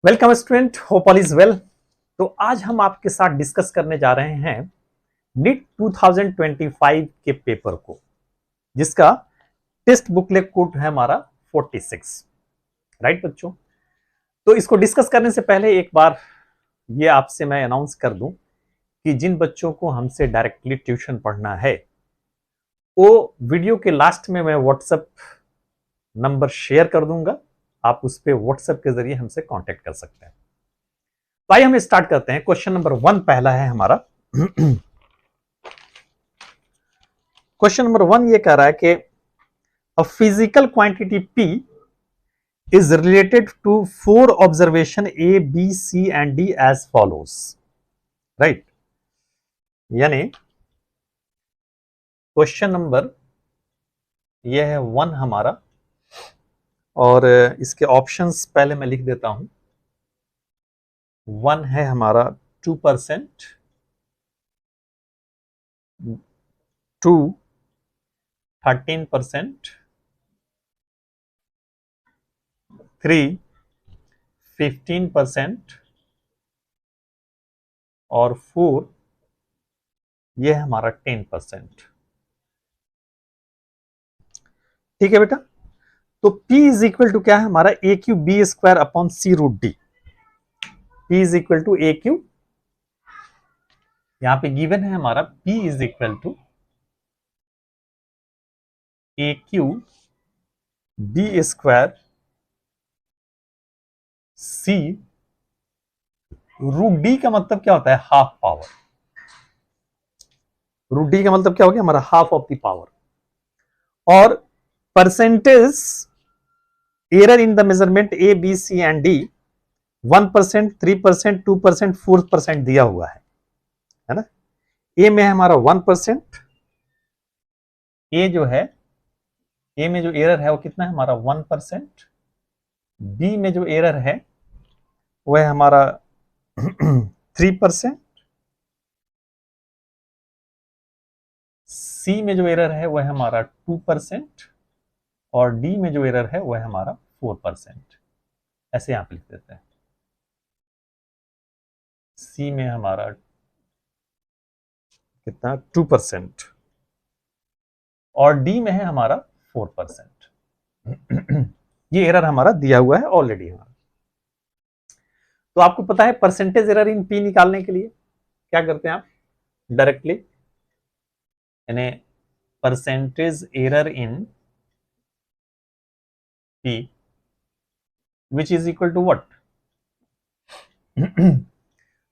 Welcome student, hope all is well. तो आज हम आपके साथ डिस्कस करने जा रहे हैं नीट 2025 के पेपर को, जिसका टेस्ट बुकलेट कोड है हमारा 46। राइट बच्चों, तो इसको डिस्कस करने से पहले एक बार ये आपसे मैं अनाउंस कर दूं कि जिन बच्चों को हमसे डायरेक्टली ट्यूशन पढ़ना है वो वीडियो के लास्ट में मैं व्हाट्सएप नंबर शेयर कर दूंगा, आप उस पर व्हाट्सएप के जरिए हमसे कांटेक्ट कर सकते हैं। तो आइए हम स्टार्ट करते हैं। क्वेश्चन नंबर 1 पहला है हमारा। क्वेश्चन नंबर 1 ये कह रहा है कि a physical quantity P is related to 4 observation A, B, C and D as follows. Right, यानी क्वेश्चन नंबर ये है 1 हमारा, और इसके ऑप्शंस पहले मैं लिख देता हूं। 1 है हमारा 2%, 2 13%, 3 15% और 4 ये है हमारा 10%। ठीक है बेटा, तो P इज इक्वल टू क्या है हमारा a q b square upon c root d. P is equal to a q, यहां पे गिवन है हमारा P is equal to a q b square c root d का मतलब क्या होता है हाफ पावर। रूट डी का मतलब क्या हो गया हमारा हाफ ऑफ द पावर। और percentage error in the measurement A B C and D 1%, 3%, 2%, 4% दिया हुआ है ना। ए में है हमारा 1%, ए जो है ए में जो एरर है वो कितना है हमारा 1%, बी में जो एरर है वो है हमारा 3%, सी में जो एरर है वो है हमारा 2% और डी में जो एरर है वो है हमारा 4%। ऐसे यहां पे लिख देते हैं। सी में हमारा कितना 2% और डी में है हमारा 4%। ये एरर हमारा दिया हुआ है ऑलरेडी हमारा। तो आपको पता है परसेंटेज एरर इन पी निकालने के लिए क्या करते हैं आप डायरेक्टली, यानी percentage error in P which is equal to what,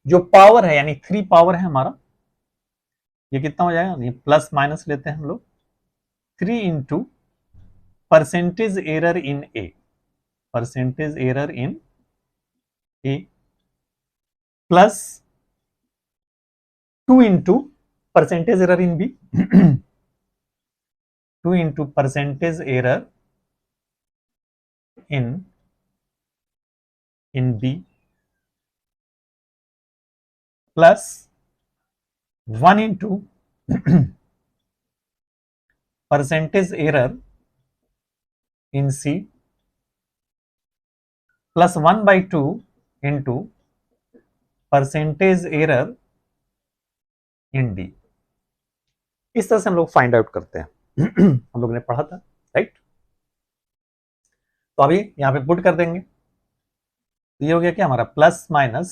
जो पावर है यानी 3 पावर है हमारा, ये कितना हो जाएगा, ये प्लस माइनस लेते हैं हम लोग, 3 into percentage error in A, percentage error in A plus 2 into percentage error in B, 2 into percentage error in B plus 1 into percentage error in C plus 1/2 into percentage error in D. इस तरह से हम लोग find out करते हैं। हम लोग ने पढ़ा था, राइट। तो अभी यहां पे पुट कर देंगे, तो ये हो गया क्या हमारा plus minus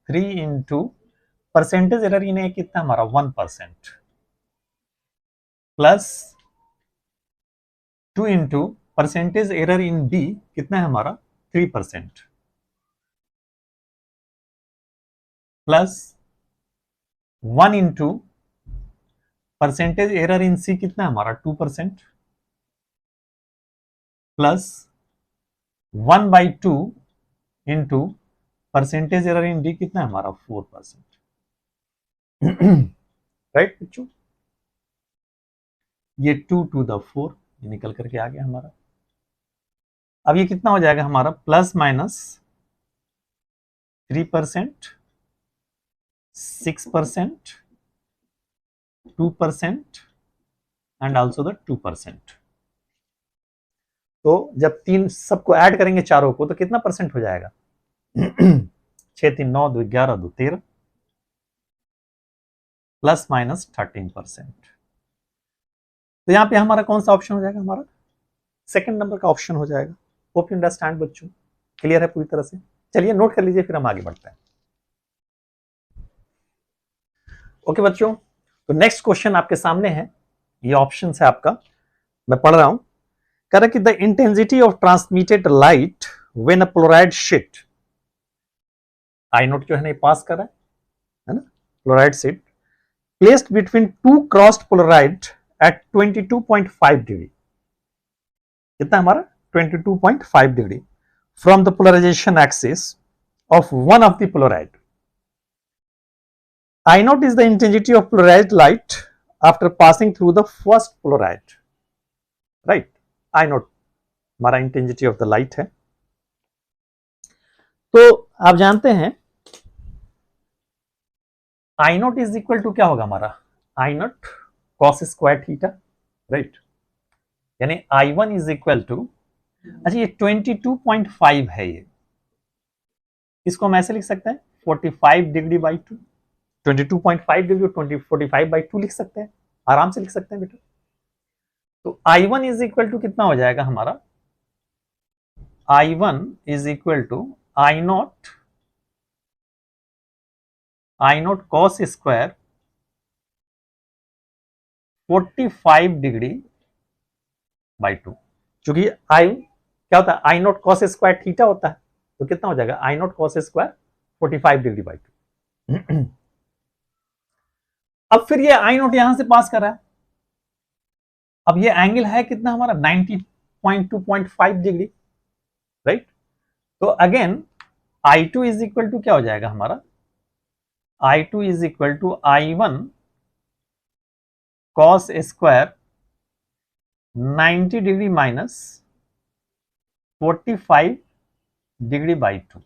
3 into percentage error in a कितना हमारा 1% plus 2 into percentage error in b कितना है हमारा 3% plus 1 into percentage error in c कितना है हमारा 2% plus 1/2 into percentage error in d कितना है हमारा 4%। राइट बच्चों, ये 2 to the 4 ये निकल करके आ गया हमारा। अब ये कितना हो जाएगा हमारा plus minus 3%, 6%, 2% and also the 2%। तो जब तीन सबको ऐड करेंगे चारों को तो कितना परसेंट हो जाएगा, 6 3 9 2 11 2 13 प्लस माइनस 13%। तो यहां पे हमारा कौन सा ऑप्शन हो जाएगा, हमारा सेकंड नंबर का ऑप्शन हो जाएगा। होप यू अंडरस्टैंड बच्चों, क्लियर है पूरी तरह से। चलिए नोट कर लीजिए, फिर हम आगे बढ़ते हैं। ओके बच्चों, तो नेक्स्ट क्वेश्चन आपके सामने है, ये ऑप्शन है आपका, मैं पढ़ रहा हूं। कह रहा कि the intensity of transmitted light when a polaroid sheet, I naught जो है ना पास कर रहा है ना, polaroid sheet placed between two crossed polaroid at 22.5 degree, कितना हमारा 22.5 degree from the polarization axis of one of the polaroid. I naught is the intensity of polarized light after passing through the first polaride, right? I naught हमारा intensity of the light है। तो आप जानते हैं I naught is equal to क्या होगा हमारा, I naught cos square theta, right, यानी I1 इज इक्वल टू, अच्छा ये 22.5 है, ये इसको हम ऐसे लिख सकते हैं 45 डिग्री बाई 2, 22.5 डिग्री 45 बाई 2 लिख सकते हैं, आराम से लिख सकते हैं बेटा। तो I1 इज इक्वल टू कितना हो जाएगा हमारा, I1 is equal to I naught cos square 45 degree by 2, क्योंकि I क्या होता है, I naught cos square theta होता है, तो कितना हो जाएगा I naught cos square 45 degree by 2। अब फिर ये I नॉट यहां से पास कर रहा है, अब ये एंगल है कितना हमारा 90.2.5 डिग्री, राइट। तो again I2 is equal to क्या हो जाएगा हमारा, I2 is equal to I1 cos square 90 degree minus 45 degree by 2।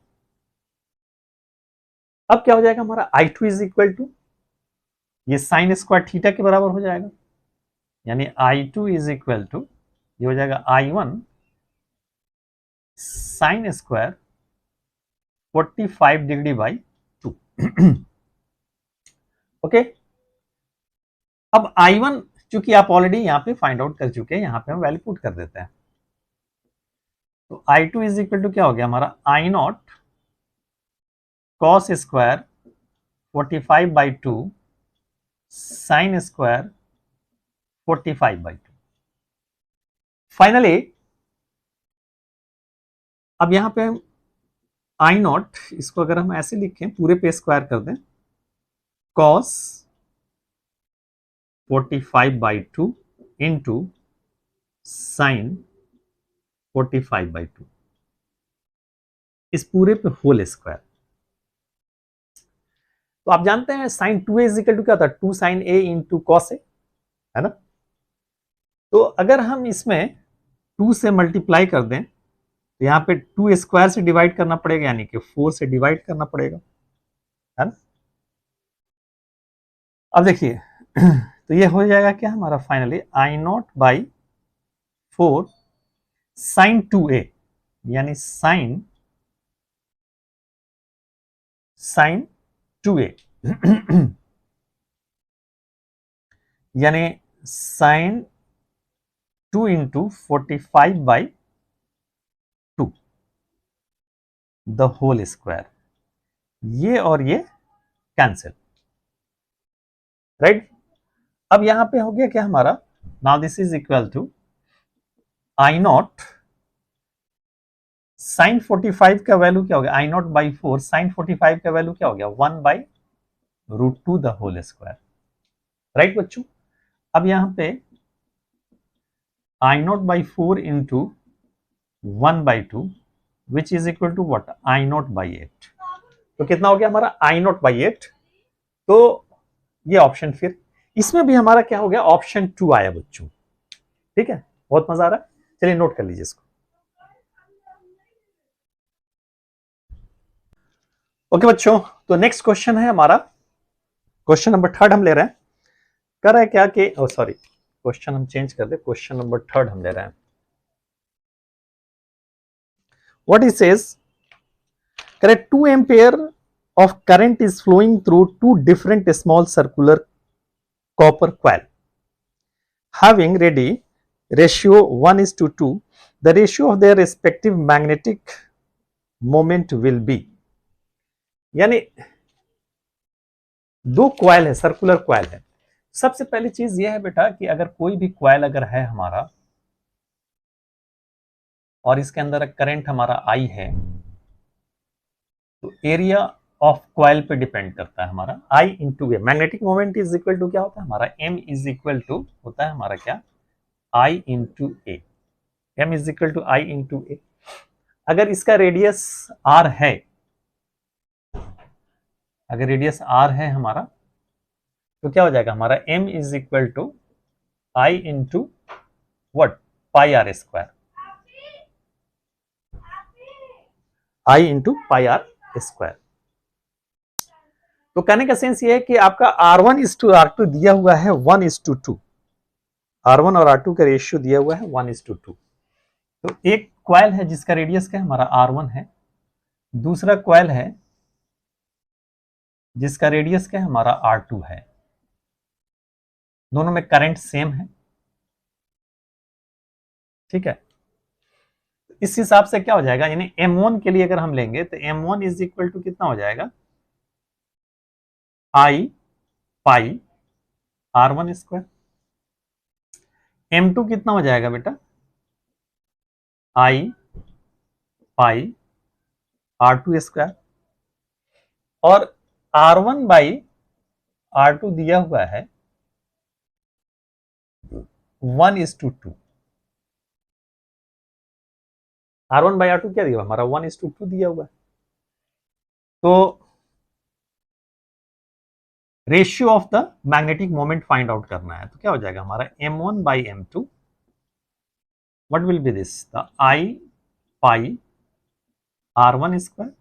अब क्या हो जाएगा हमारा I2 इज इक्वल टू, ये साइन स्क्वायर थीटा के बराबर हो जाएगा, यानी I2 इज इक्वल टू ये हो जाएगा I1 sine square 45 degree by 2। Okay, अब I1 चूंकि आप ऑलरेडी यहां पे फाइंड आउट कर चुके हैं, यहां पे हम वैल्यू पुट कर देते हैं। तो I2 इज इक्वल टू क्या हो गया हमारा, I naught cos square 45 by 2 sine square 45 by 2। Finally अब यहां पे I नॉट, इसको अगर हम ऐसे लिखें पूरे पे स्क्वायर कर दें, cos 45 by 2 into sine 45 by 2, इस पूरे पे होल स्क्वायर। तो आप जानते हैं sign 2a is equal to क्या होता है, 2 sign a into cos A, है ना। तो अगर हम इसमें 2 से मल्टीप्लाई कर दें, तो यहां पे 2 स्क्वायर से डिवाइड करना पड़ेगा, यानी कि 4 से डिवाइड करना पड़ेगा, है ना। अब देखिए तो ये हो जाएगा क्या हमारा finally I naught by 4 sine 2a, यानी साइन 2a यानी sine 2 into 45 by 2 the whole square, ये और ये कैंसिल, राइट। अब यहां पे हो गया क्या हमारा, now this is equal to I naught sine 45 का वैल्यू क्या हो गया, I नॉट बाई 4 साइन 45 का वैल्यू क्या हो गया, 1 by root 2 the whole square, right बच्चों। अब यहां पे I naught by 4 into 1 by 2 which is equal to what, I naught by 8। तो कितना हो गया हमारा I नॉट बाई 8। तो ये ऑप्शन, फिर इसमें भी हमारा क्या हो गया, ऑप्शन 2 आया बच्चों, ठीक है। बहुत मजा आ रहा है, चलिए नोट कर लीजिए इसको। ओके बच्चों, तो नेक्स्ट क्वेश्चन है हमारा, क्वेश्चन नंबर 3 हम ले रहे हैं। कर रहा है क्या कि सॉरी, क्वेश्चन हम चेंज कर दे, क्वेश्चन नंबर 3 हम ले रहे हैं। What it says, Correct. 2 ampere of current is flowing through two different small circular copper coil having ready ratio 1:2. The ratio of their respective magnetic moment will be, यानी दो coil है, circular coil है। सबसे पहली चीज यह है बेटा कि अगर कोई भी क्वाइल अगर है हमारा और इसके अंदर करंट हमारा आई है, तो एरिया ऑफ क्वाइल पे डिपेंड करता है हमारा I into a. Magnetic moment is equal to क्या होता है हमारा, एम इज इक्वल टू होता है हमारा क्या, I into a. M is equal to I into a. अगर इसका रेडियस आर है, अगर रेडियस आर है हमारा, तो क्या हो जाएगा हमारा, M is equal to I into what, pi R square, I into pi R square. तो कहने का सेंस ये है कि आपका R1:R2 दिया हुआ है 1:2। R1 और R2 का रेशियो दिया हुआ है 1:2। तो एक क्वाइल है जिसका रेडियस क्या है हमारा R1 है, दूसरा क्वाइल है जिसका रेडियस क्या है हमारा R2 है। दोनों में करंट सेम है, ठीक है। इस हिसाब से क्या हो जाएगा, यानी M1 के लिए अगर हम लेंगे तो M1 इज इक्वल टू कितना हो जाएगा, आई पाई R1 स्क्वायर। M2 कितना हो जाएगा बेटा, आई पाई R2 स्क्वायर। और R1 बाई R2 दिया हुआ है 1:2। R1 बाई R2 क्या दिया हुआ हमारा, 1:2 दिया हुआ है। तो ratio of the magnetic moment find out करना है, तो क्या हो जाएगा हमारा M1 by M2, what will be this, the I pi R1 square,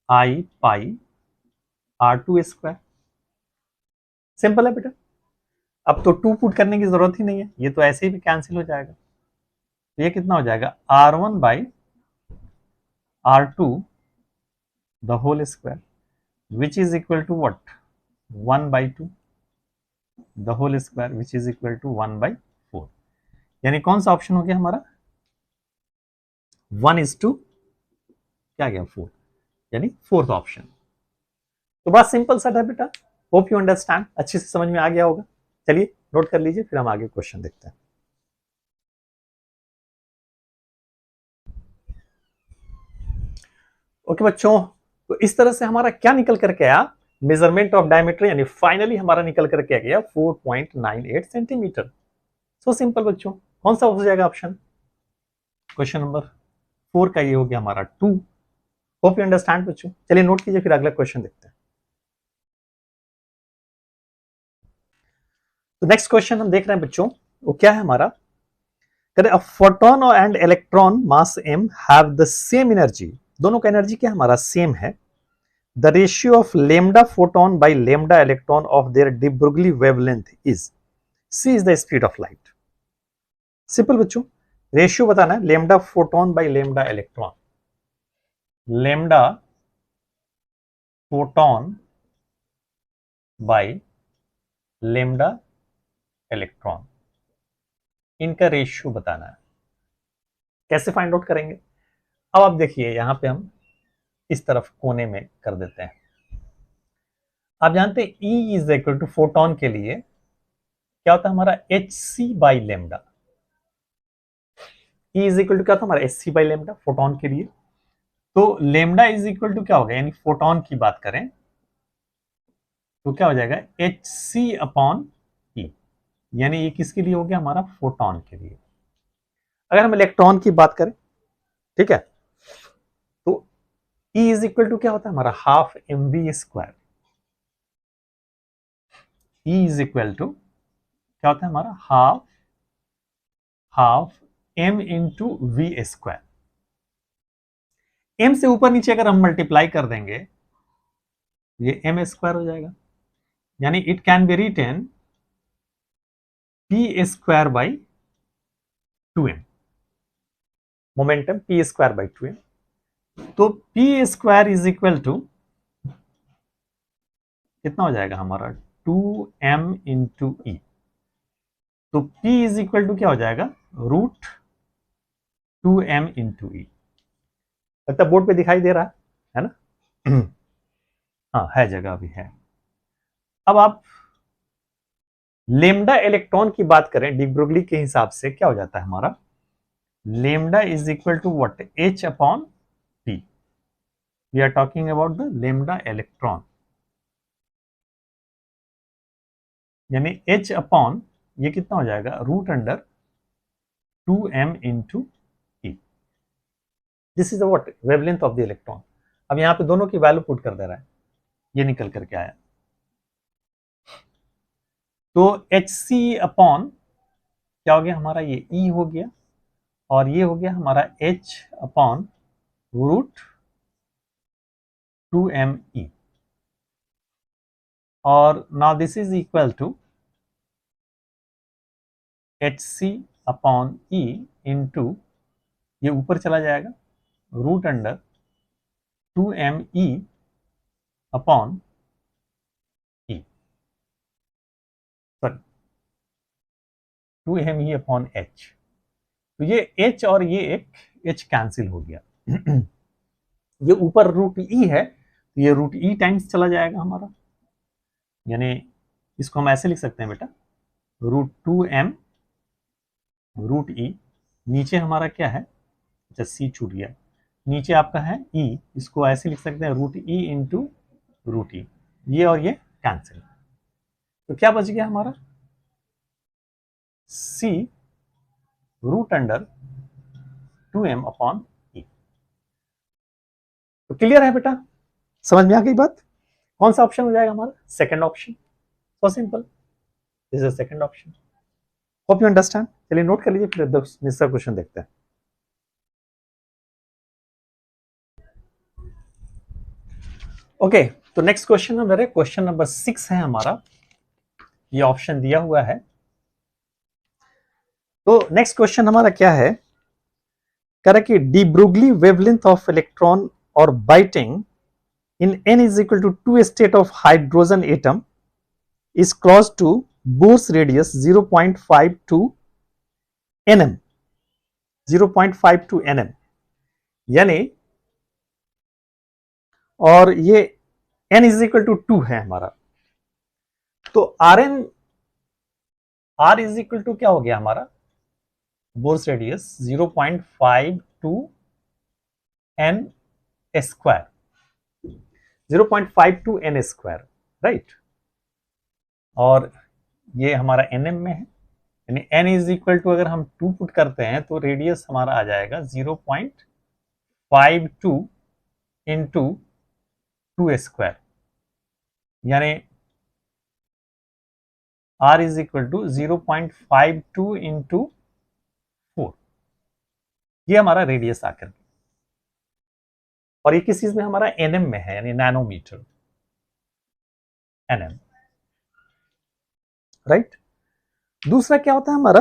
I pi R2 square. Simple है बेटा, अब तो 2 पुट करने की जरूरत ही नहीं है, ये तो ऐसे ही भी कैंसिल हो जाएगा। तो ये कितना हो जाएगा, R1 by R2 the whole square, which is equal to what, 1/2 the whole square, which is equal to 1/4। यानी कौन सा ऑप्शन हो गया हमारा, 1:, क्या गया 4, यानी फोर्थ ऑप्शन। तो बड़ा सिंपल सा है बेटा, होप यू अंडरस्टैंड, अच्छे से समझ में आ गया होगा। चलिए नोट कर लीजिए, फिर हम आगे क्वेश्चन देखते हैं। ओके बच्चों, तो इस तरह से हमारा क्या निकल करके आया, मेजरमेंट ऑफ डायमीटर, यानी फाइनली हमारा निकल करके आ गया 4.98 सेंटीमीटर। सो सिंपल बच्चों, कौन सा हो जाएगा ऑप्शन, क्वेश्चन नंबर 4 का ये हो गया हमारा 2। होप यू अंडरस्टैंड बच्चों। चलिए नोट कीजिए, फिर अगला क्वेश्चन देखते हैं। तो नेक्स्ट क्वेश्चन हम देख रहे हैं बच्चों, वो क्या है हमारा, a photon and electron mass m have the same energy, दोनों का एनर्जी क्या हमारा सेम है। The ratio of lambda photon by lambda electron of their de Broglie wavelength is, C is the speed of light. Simple बच्चों, ratio बताना है, lambda photon by lambda electron, lambda photon by lambda electron, इनका ratio बताना है। कैसे find out करेंगे, अब आप देखिए यहां पे हम इस तरफ कोने में कर देते हैं। आप जानते हैं E is equal to photon के लिए क्या होता है हमारा, hc by lambda. E is equal to क्या होता है हमारा, hc बाई लेमडा फोटोन के लिए। तो लेमडा इज इक्वल टू क्या होगा, यानी फोटोन की बात करें तो क्या हो जाएगा, hc अपॉन E, यानी ये किसके लिए हो गया हमारा, फोटोन के लिए। अगर हम इलेक्ट्रॉन की बात करें, ठीक है, तो E इज इक्वल टू क्या होता है हमारा, half mv square. E is equal to क्या होता है हमारा, half m into V square. m से ऊपर नीचे अगर हम मल्टीप्लाई कर देंगे, ये m स्क्वायर हो जाएगा, यानी it can be written p square by 2m, momentum p square by 2m। तो P square is equal to कितना हो जाएगा हमारा 2m इंटू ई। तो P इज इक्वल टू क्या हो जाएगा रूट 2m इंटू ई। लगता है बोर्ड पे दिखाई दे रहा है ना? हाँ है, जगह भी है। अब आप लेमडा इलेक्ट्रॉन की बात करें डी ब्रोगली के हिसाब से क्या हो जाता है हमारा lambda is equal to what h upon p। We are talking about the lambda electron, यानी h अपॉन ये कितना हो जाएगा root under 2m into E. This is what wavelength of the electron. अब यहां पे दोनों की वैल्यू पुट कर दे रहा है, ये निकल करके आया। तो एच सी अपॉन क्या हो गया हमारा ये ई हो गया, और ये हो गया हमारा h upon root 2m e. और now this is equal to h c upon e into ये ऊपर चला जाएगा root under 2m e upon e, sorry 2m e upon h. तो ये h और ये एक h कैंसिल हो गया। ये ऊपर रूट ई है तो ये रूट ई टाइम्स चला जाएगा हमारा, यानी इसको हम ऐसे लिख सकते हैं बेटा रूट 2m रूट ई। नीचे हमारा क्या है, अच्छा सी छूट गया, नीचे आपका है ई, इसको ऐसे लिख सकते हैं रूट ई इंटू रूट ई, ये और ये कैंसिल। तो क्या बच गया हमारा सी रूट अंडर 2m अपॉन ई। तो क्लियर है बेटा, समझ में आ गई बात? कौन सा ऑप्शन हो जाएगा हमारा second option. So simple, this is second option. Hope you understand. चलिए नोट कर लीजिए, फिर दूसरा क्वेश्चन देखते हैं। ओके तो नेक्स्ट क्वेश्चन है मेरे, क्वेश्चन नंबर 6 है हमारा, ये ऑप्शन दिया हुआ है। तो नेक्स्ट क्वेश्चन हमारा क्या है, कह रहा कि de Broglie wavelength of electron और biting in n is equal to 2 state of hydrogen atom is close to Bohr's radius 0.52 nm, 0.52 nm, यानी और ये n is equal to 2 है हमारा। तो r is equal to क्या हो गया हमारा Bohr's radius 0.52 n square, 0.52 n square, right. और ये हमारा nm में है, यानी n इज इक्वल टू अगर हम 2 पुट करते हैं तो रेडियस हमारा आ जाएगा 0.52 इंटू 2 स्क्वायर, यानी r is equal to 0.52 into 4, ये हमारा रेडियस आकर, और ये किस चीज में हमारा nm में है, यानी नैनोमीटर nm, राइट। दूसरा क्या होता है हमारा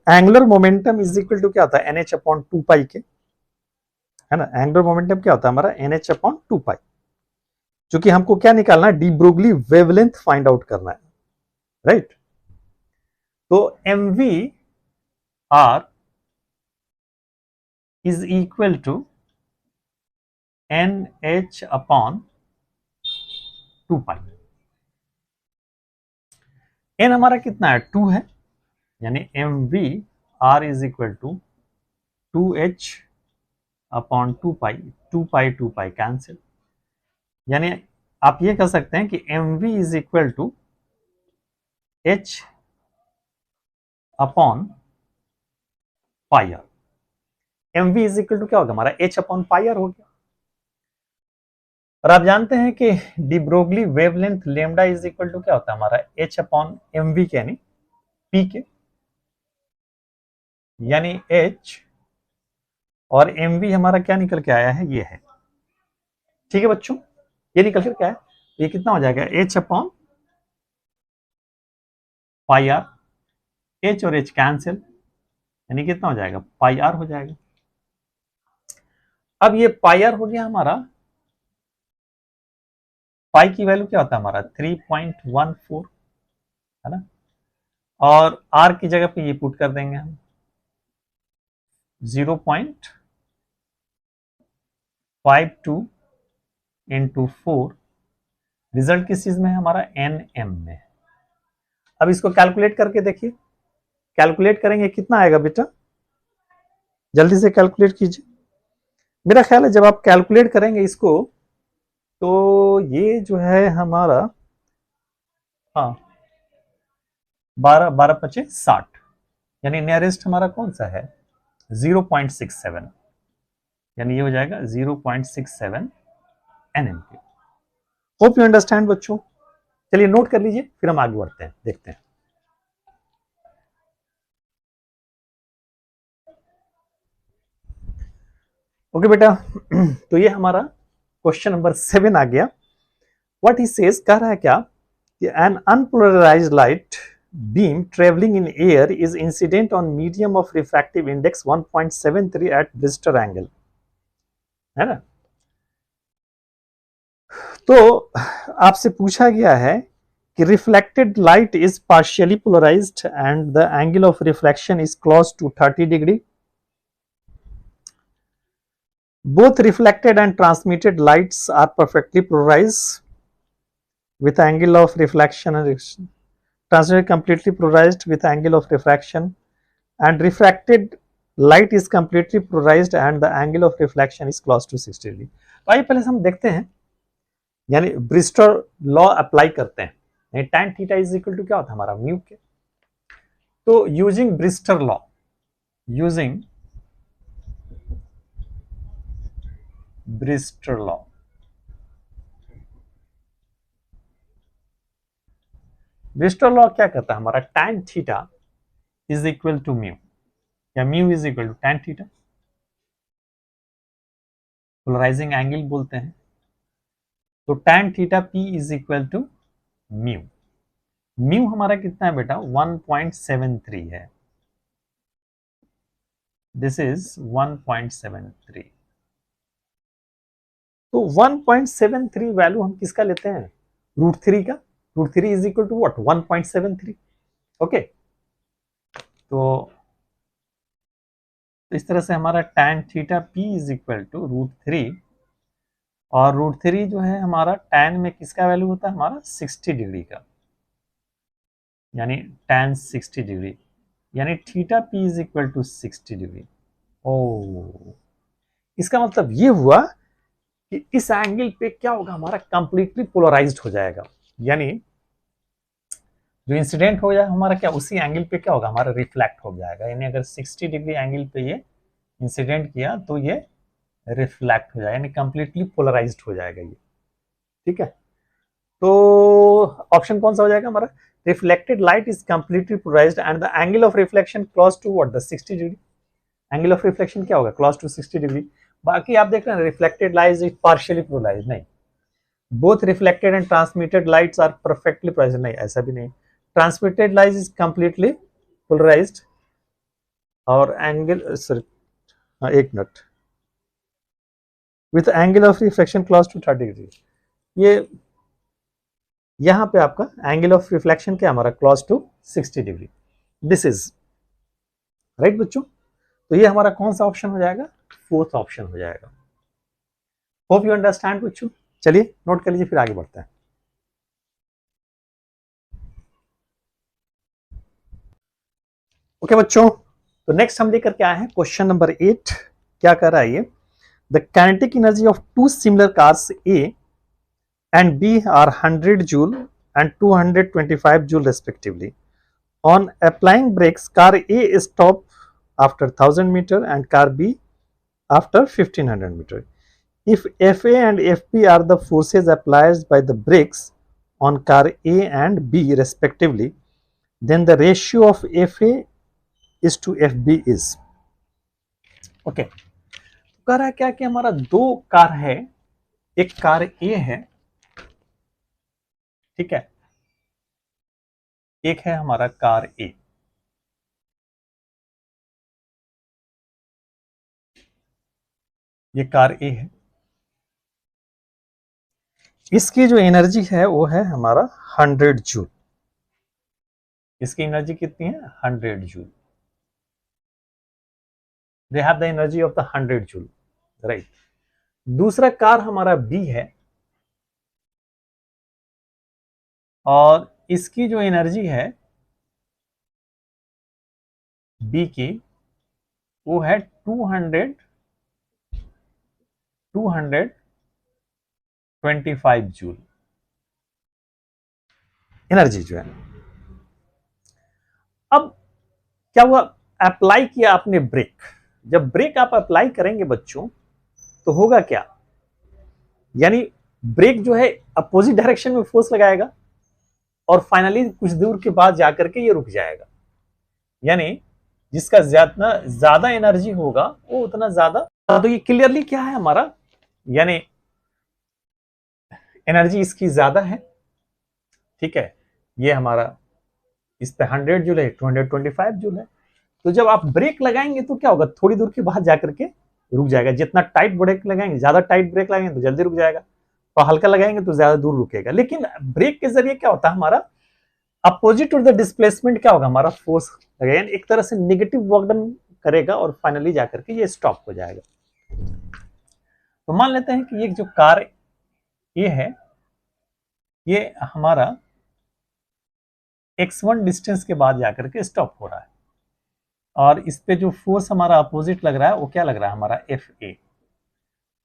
angular momentum is equal to क्या होता है nh अपॉन 2 पाई के, है ना। एंगुलर मोमेंटम क्या होता है हमारा nh अपॉन 2 पाई, क्योंकि हमको क्या निकालना है de Broglie wavelength find out करना है, राइट। तो mv r is equal to nh upon 2 pi. n हमारा कितना है 2 है, यानी mv r is equal to 2h upon 2 pi, 2 pi cancel, यानी आप ये कह सकते हैं कि mv is equal to h upon pi r. mv is equal to क्या होगा हमारा h अपॉन पाई आर हो गया। और आप जानते हैं कि de Broglie wavelength lambda is equal to क्या होता है हमारा h अपॉन mv के, यानी p के, यानी h और mv हमारा क्या निकल के आया है ये है, ठीक है बच्चों, ये निकल कर क्या है, ये कितना हो जाएगा h upon pi r, h और h कैंसिल, यानी कितना हो जाएगा पाई आर हो जाएगा। अब ये पाई आर हो गया हमारा, पाई की वैल्यू क्या होता है हमारा 3.14, है ना, और आर की जगह पे ये पुट कर देंगे हम 0.52 इंटू 4, रिजल्ट किस चीज में है हमारा, एन एम में। अब इसको कैलकुलेट करके देखिए, कैलकुलेट करेंगे कितना आएगा बेटा, जल्दी से कैलकुलेट कीजिए। मेरा ख्याल है जब आप कैलकुलेट करेंगे इसको तो ये जो है हमारा, हाँ, 12 12 5 60, यानी नियरेस्ट हमारा कौन सा है 0.67, यानी ये हो जाएगा 0.67 एनएमपी। होप यू अंडरस्टैंड बच्चों। चलिए नोट कर लीजिए, फिर हम आगे बढ़ते हैं, देखते हैं। ओके बेटा, तो ये हमारा क्वेश्चन नंबर 7 आ गया। व्हाट ही सेज, कह रहा है क्या कि an unpolarized light beam travelling in air is incident on medium of refractive index 1.73 at Brewster angle, है ना। तो आपसे पूछा गया है कि reflected light is partially polarized and the angle of reflection is close to 30 degree. Both reflected and transmitted lights are perfectly polarized with angle of reflection and transmitted completely polarized with angle of refraction, and refracted light is completely polarized and the angle of reflection is close to 60 degree। तो आइए पहले हम देखते हैं, यानी Brewster law apply करते हैं। tan theta is equal to क्या होता है हमारा म्यू के। तो using Brewster law, using Brewster law, Brewster law क्या कहता है हमारा, tan theta is equal to mu, या mu is equal to tan theta, polarising angle बोलते हैं। तो tan theta p is equal to mu. Mu हमारा कितना है बेटा 1.73 है, दिस इज 1.73। तो 1.73 वैल्यू हम किसका लेते हैं, √3 का। √3 is equal to what 1.73। Okay, तो इस तरह से हमारा tan theta p is equal to √3, और √3 जो है हमारा tan में किसका वैल्यू होता है हमारा 60 डिग्री का, यानी tan 60 डिग्री, यानी theta p is equal to 60 degree. ओ, इसका मतलब ये हुआ कि इस एंगल पे क्या होगा हमारा कंप्लीटली पोलराइज्ड हो जाएगा, यानी जो इंसिडेंट हो जाएगा हमारा क्या उसी एंगल पे क्या होगा हमारा रिफ्लेक्ट हो जाएगा, यानी अगर 60 डिग्री एंगल पे ये इंसिडेंट किया तो ये रिफ्लेक्ट हो जाएगा, यानी कंप्लीटली पोलराइज्ड हो जाएगा ये। ठीक है, तो ऑप्शन कौन सा हो जाएगा हमारा, reflected light is completely polarized and the angle of reflection close to what the 60 degree. Angle of reflection क्या होगा क्लोज टू 60 डिग्री। बाकी आप देख रहे हैं reflected light is partially polarised, नहीं, both reflected and transmitted lights are perfectly polarised, नहीं ऐसा भी नहीं, transmitted light is completely polarised, और एंगल सॉरी, एक minute, with angle of reflection close to 30 degree. ये यहां पे आपका एंगल ऑफ रिफ्लेक्शन क्या हमारा close to 60 degree, this is right बच्चों। तो ये हमारा कौन सा ऑप्शन हो जाएगा, फोर्थ ऑप्शन हो जाएगा। होप यू अंडरस्टैंड बच्चों। चलिए नोट कर लीजिए, फिर आगे बढ़ते हैं। ओके बच्चों, तो नेक्स्ट हम लेकर के आए हैं क्वेश्चन नंबर 8। क्या कर रहा है ये, the kinetic energy of two similar cars A and B are 100 joule and 225 joule respectively. On applying brakes, car A stopped after 1000 meter and car B after 1500 meter. If FA and FB are the forces applied by the brakes on car A and B respectively, then the ratio of FA is to FB is. Okay. कह रहा है क्या कि हमारा दो car है, एक car A है, ठीक है, एक है हमारा कार ए। ये कार ए है, इसकी जो एनर्जी है वो है हमारा 100 जूल। इसकी एनर्जी कितनी है? 100 joule. They have the energy of the 100 joule, right. दूसरा कार हमारा बी है और इसकी जो एनर्जी है बी की वो है 225 जूल एनर्जी जो है। अब क्या हुआ, अप्लाई किया आपने ब्रेक। जब ब्रेक आप अप्लाई करेंगे बच्चों तो होगा क्या, यानी ब्रेक जो है अपोजिट डायरेक्शन में फोर्स लगाएगा और फाइनली कुछ दूर के बाद जाकर के ये रुक जाएगा। यानी जिसका ज्यादा एनर्जी होगा वो उतना ज्यादा। तो ये क्लियरली क्या है हमारा, यानी एनर्जी इसकी ज्यादा है, ठीक है। ये हमारा इस पे 100 जूल है, 225 जूल है। तो जब आप ब्रेक लगाएंगे तो क्या होगा, थोड़ी दूर के बाद जाकर के रुक जाएगा। जितना टाइट ब्रेक लगाएंगे, ज्यादा टाइट ब्रेक लगाएंगे तो जल्दी रुक जाएगा, और हल्का लगाएंगे तो ज्यादा दूर रुकेगा। लेकिन ब्रेक के जरिए क्या होता है, हमारा अपोजिट टू द डिस्प्लेसमेंट क्या होगा, हमारा फोर्स लगेगा, एक तरह से नेगेटिव वर्क डन करेगा और फाइनली जाकर के ये स्टॉप हो जाएगा। तो मान लेते हैं कि ये जो कार ये है, ये हमारा x1 डिस्टेंस के बाद जाकर के स्टॉप हो रहा है, और इस पे जो फोर्स हमारा अपोजिट लग रहा है वो क्या लग रहा है, हमारा Fa।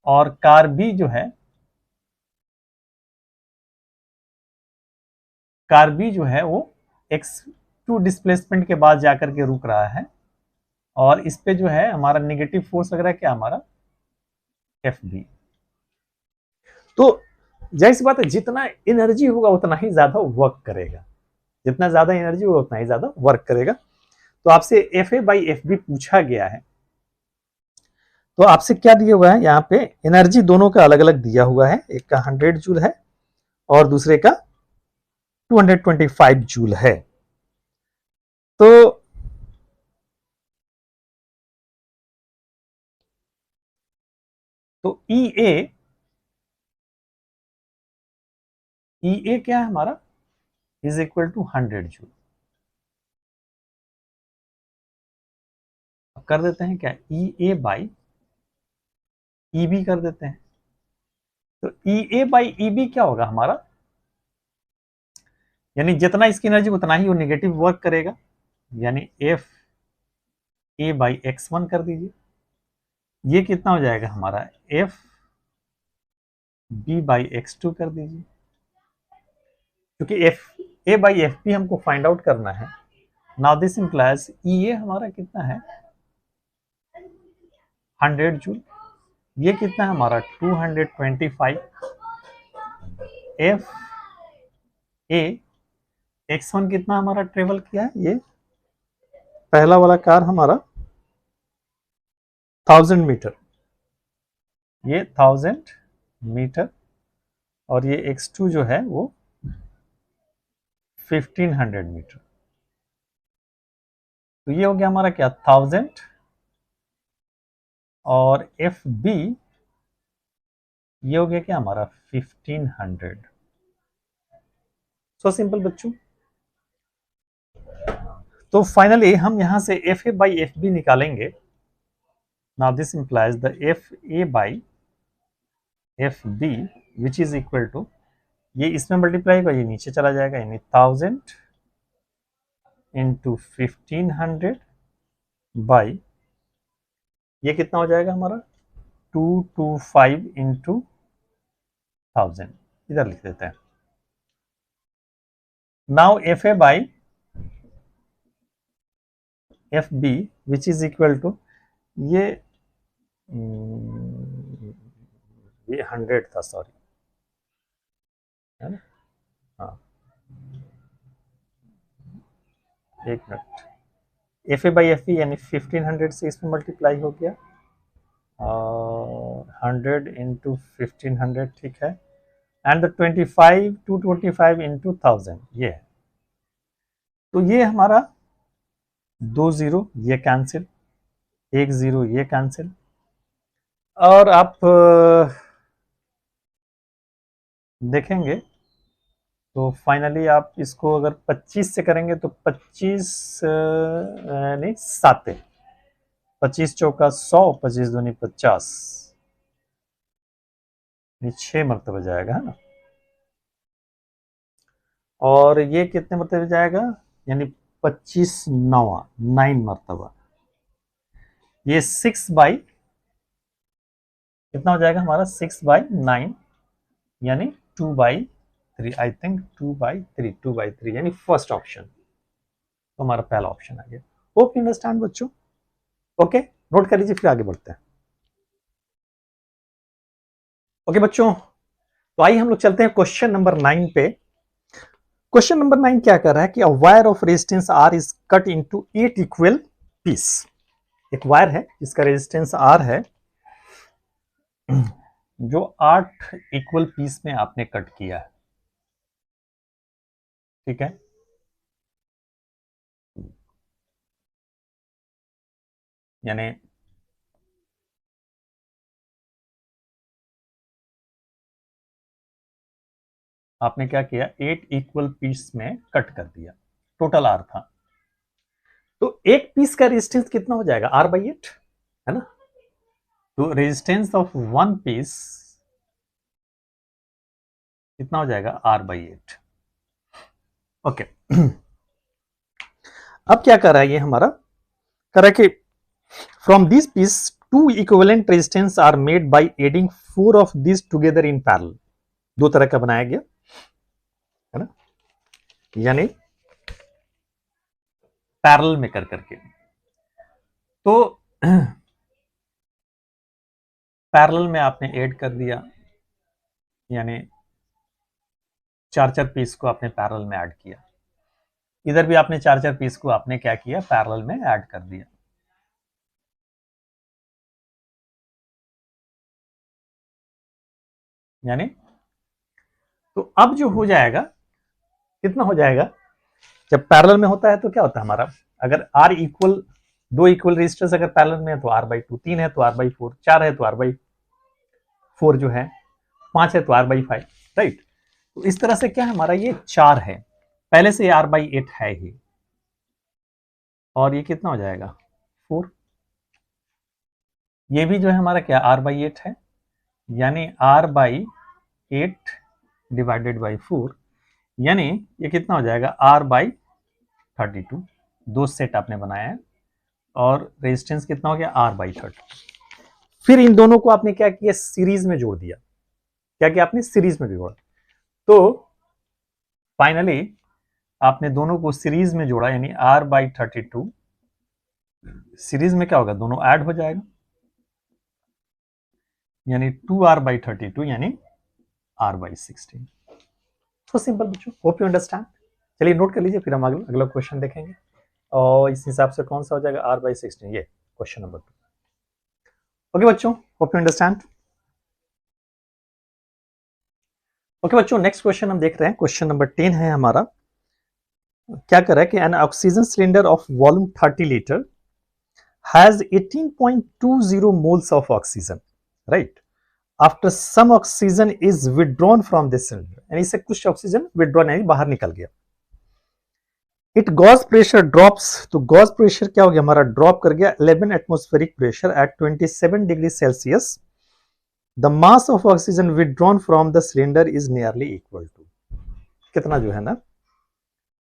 और कार बी जो है, कार बी जो है वो x2 डिस्प्लेसमेंट के बाद जाकर के रुक रहा है, और इस पे जो है हमारा नेगेटिव फोर्स लग रहा है क्या, हमारा Fb। तो जाहिर सी बात है, जितना एनर्जी होगा उतना ही ज्यादा वर्क करेगा, जितना ज्यादा एनर्जी होगा उतना ही ज्यादा वर्क करेगा। तो आपसे Fa/Fb पूछा गया है, तो आपसे क्या दिया हुआ है, यहाँ पे एनर्जी दोनों का अलग अलग दिया हुआ है, एक का 100 जूल है और दूसरे का 225 जूल है। तो ई ए क्या है हमारा, इज इक्वल टू 100 जूल। कर देते हैं क्या, EA/EB कर देते हैं। तो EA/EB क्या होगा हमारा, यानी जितना इसकी एनर्जी उतना ही वो नेगेटिव वर्क करेगा, यानी FA/X1 कर दीजिए। ये कितना हो जाएगा हमारा, FB/X2 कर दीजिए, क्योंकि FA/FB हमको फाइंड आउट करना है। नाउ दिस इंप्लाइज EA हमारा कितना है, 100 जूल। ये कितना है हमारा, 225। FA/X1 कितना हमारा ट्रेवल किया है, ये पहला वाला कार हमारा 1000 मीटर, ये 1000 मीटर, और ये X2 जो है वो 1500 मीटर। तो ये हो गया हमारा क्या, 1000, और FB ये हो गया क्या हमारा 1500। सो सिंपल बच्चों। तो फाइनली हम यहां से FA/FB निकालेंगे। Now this implies the FA/FB which is equal to, ये इसमें मल्टीप्लाई होगा, ये नीचे चला जाएगा, यानी 1000 इंटू 1500 बाई, ये कितना हो जाएगा हमारा 225 इंटू 1000, इधर लिख देते हैं। Now FA/FB which is equal to, ये 100 था, सॉरी, है ना, हाँ, एक मिनट। FA/FB यानी 1500 से इसमें मल्टीप्लाई हो गया, 100 इंटू 1500, ठीक है, एंड 225 इंटू 1000, ये है। तो ये हमारा 2 0 ये कैंसिल, 1 0 ये कैंसिल, और आप देखेंगे तो फाइनली आप इसको अगर 25 से करेंगे तो 25 नहीं 7 है, 25 चौका 100, 25 दूनी 50, ये 6 मरतबा जाएगा, है ना। और ये कितने मरतबे जाएगा, यानी 25 नवा 9 मरतबा, ये 6 बाई कितना हो जाएगा हमारा, 6/9, यानी 2/3, आई थिंक 2/3, 2/3 यानी फर्स्ट ऑप्शन, तो हमारा पहला ऑप्शन आ गया। होप यू अंडरस्टैंड बच्चों। ओके, नोट कर लीजिए, फिर आगे बढ़ते हैं। ओके बच्चों, तो आइए हम लोग चलते हैं क्वेश्चन नंबर 9 पे। क्वेश्चन नंबर 9 क्या कर रहा है कि a wire of resistance R is cut into 8 equal piece. एक वायर है जिसका रेजिस्टेंस आर है, जो 8 इक्वल पीस में आपने कट किया है, ठीक है। यानी आपने क्या किया, 8 इक्वल पीस में कट कर दिया, टोटल आर था। तो एक पीस का रेजिस्टेंस कितना हो जाएगा, R/8, है ना। तो रेजिस्टेंस ऑफ वन पीस कितना हो जाएगा, R/8। ओके, अब क्या कर रहा है ये हमारा, कर रहा है कि from this piece 2 equivalent resistance are made by adding 4 of this together in parallel. दो तरह का बनाया गया, है ना, यानी पैरेलल में कर करके। तो पैरेलल में आपने ऐड कर दिया, यानी 4 पीस को आपने पैरेलल में ऐड किया, इधर भी आपने 4 पीस को आपने क्या किया, पैरेलल में ऐड कर दिया। यानी तो अब जो हो जाएगा, कितना हो जाएगा, जब पैरेलल में होता है तो क्या होता है हमारा, अगर आर इक्वल, दो इक्वल रेजिस्टेंस अगर पैरेलल में है तो R/2, 3 है तो R/4, 4 है तो R/4 जो है, 5 है तो R/5, राइट। तो इस तरह से क्या है हमारा, ये 4 है, पहले से R/8 है ही, और ये कितना हो जाएगा 4, ये भी जो है हमारा क्या R/8 है, यानी R/8 डिवाइडेड बाई 4, यानी ये कितना हो जाएगा R/32। दो सेट आपने बनाया है, और रेजिस्टेंस कितना हो गया R/30। फिर इन दोनों को आपने क्या किया, सीरीज में जोड़ दिया। क्या किया आपने, सीरीज में जोड़ा। तो फाइनली आपने दोनों को सीरीज में जोड़ा, यानी R/32, सीरीज में क्या होगा, दोनों ऐड हो जाएगा, यानी 2R/32 यानी R/16। तो सिंपल बच्चों, होप यू अंडरस्टैंड। चलिए नोट कर लीजिए, फिर हम अगला क्वेश्चन देखेंगे, और इस हिसाब से कौन सा हो जाएगा R/16, ये क्वेश्चन नंबर 2। ओके बच्चों, होप यू अंडरस्टैंड। ओके बच्चों, नेक्स्ट क्वेश्चन हम देख रहे हैं, क्वेश्चन नंबर 10 है हमारा। क्या कर रहा है कि N oxygen cylinder of volume 30 litre has 18.20 moles of oxygen, right? After some oxygen is withdrawn from this cylinder, यानी से कुछ ऑक्सीजन withdrawn यानी बाहर निकल गया। It gauge pressure drops, तो gauge pressure क्या हो गया हमारा, ड्रॉप कर गया 11 atmospheric pressure at 27 degree Celsius. The mass of oxygen withdrawn from the cylinder is nearly equal to, कितना जो है ना,